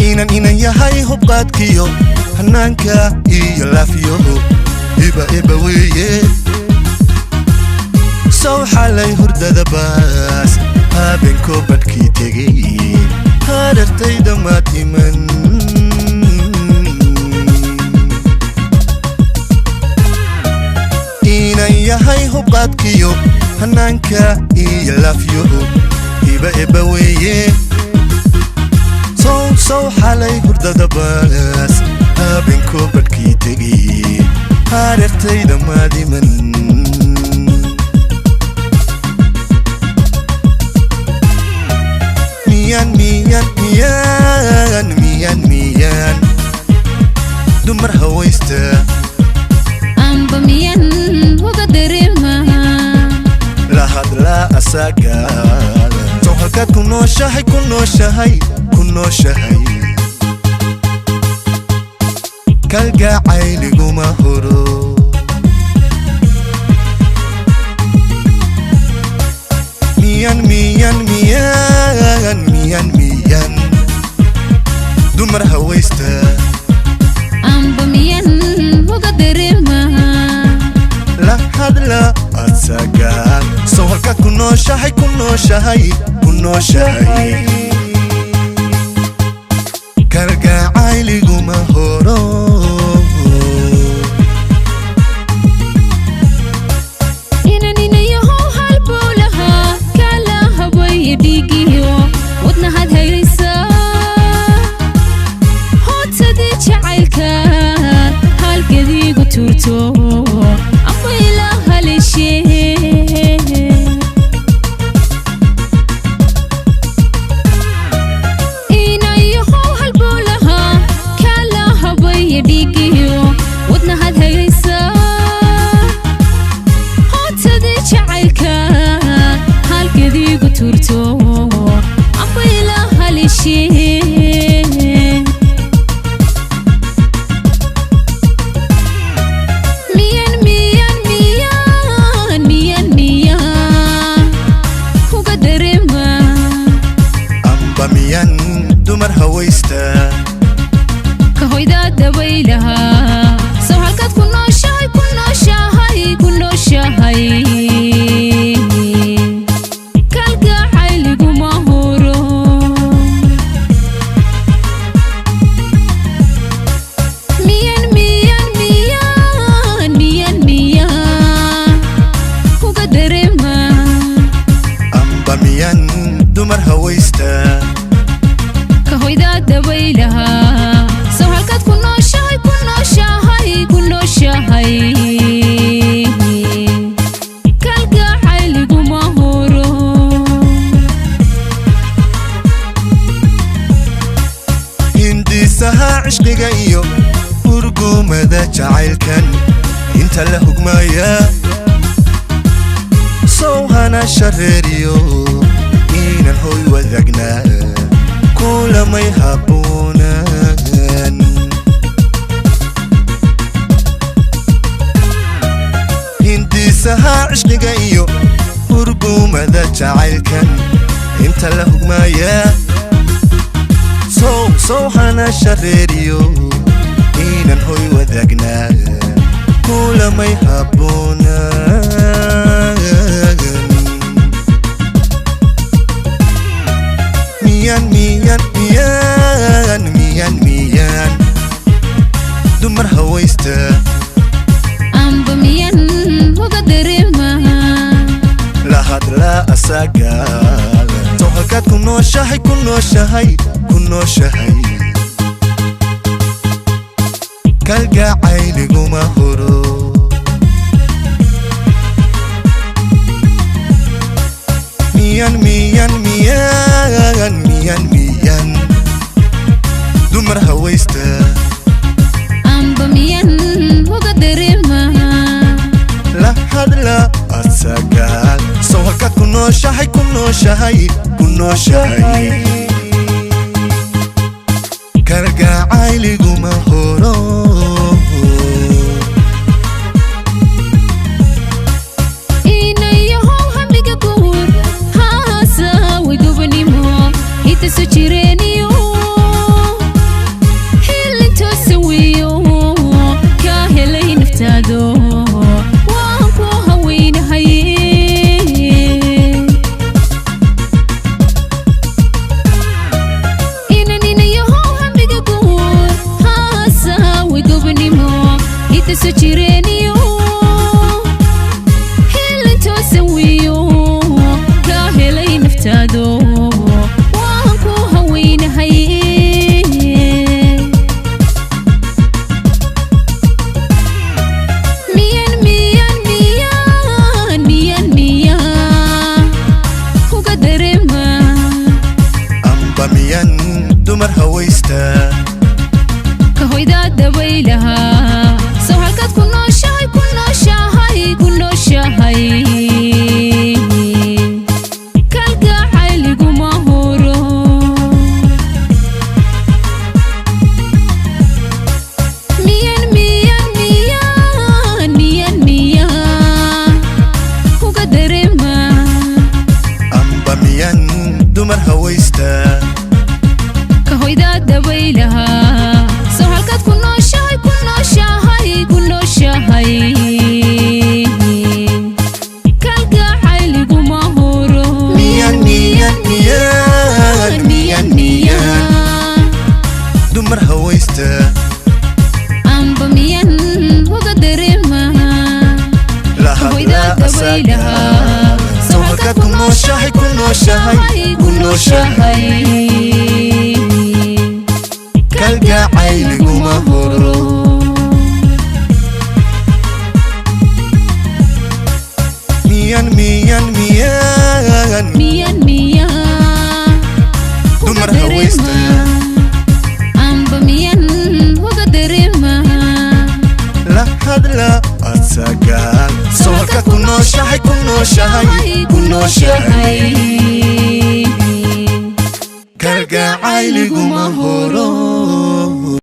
inan yahay hubqaadkiyo hanaanka iyo laafiyo iba weeye soo xalay hurdada baas habeenko badhkii tegay hadartayda maad iman inan yahay hubqaadkiyo hanaanka iyo laafiyo iba weeye soo xalay hurdada baas habeenko badhkii tegay hadartayda maad iman miyan dumar hawaysta amba miyan uga dareema la hadla asaga soo halkaad ku nooshahay kalgacayliguma horo miyan dumar hawaysta amba miyan uga dareema la hadla asaga soo halkaad ku nooshahay kalgacayliguma horo inaninayaho halbowlaha kala hawaya dhiigiyo wadnahad hayraysa hoodsadii jacaylka halgadiigu tuurto amba ilaa haleeshee inayaho halbowlaha kala hawaya dhiigiyo wadnahad hayraysa hoodsadii jacaylka halgadiigu tuurto amba ilaa haleeshee dumar hawaysta ka hoyda dabaylaha soo halkaad ku nooshahay kalgacayliguma horo miyan uga dareema amba miyan dumar hawaysta hoyda dabaylaha soo halkaad ku nooshahay kalgacayliguma horo hindisaha cishqiga iyo hurgumada jacaylkan inta la hugmaya soo hana shareeriyo inan hoy wadaagnaa kulamay habboonan hindisaha cishqiga iyo hurgumada jacaylkan inta la hugmaya soo hana shareeriyo inan hoy wadaagnaa kulamay habboonan miyan dumar hawaysta amba miyan uga dareema la hadla asaga soo halkaad ku nooshahay kalgacayliguma horo miyan dumar hawaysta amba miyan uga dareema la hadla asaga soo halkaad ku nooshahay kalgacayliguma horo inayaho hamiga guur haasa way gobonimo hita soo jireeniyo dumar hawaysta kahoyda dabaylaha soo halkaad ku nooshahay ku nooshahay ku nooshahay kalgacayliguma horo miyan uga dareema amba miyan dumar hawaysta kahoyda dabaylaha soo halkaad ku nooshahay ku nooshahay ku nooshahay kalgacayliguma horo miyan dumar hawaysta amba miyan uga dareema kahoyda dabaylaha soo halkaad ku nooshahay ku nooshahay ku nooshahay kalgacayliguma horo miyan dumar hawaysta amba miyan uga dareema la hadla asaga soo halkaad ku nooshahay ku nooshahay ku nooshahay kalgacayliguma horo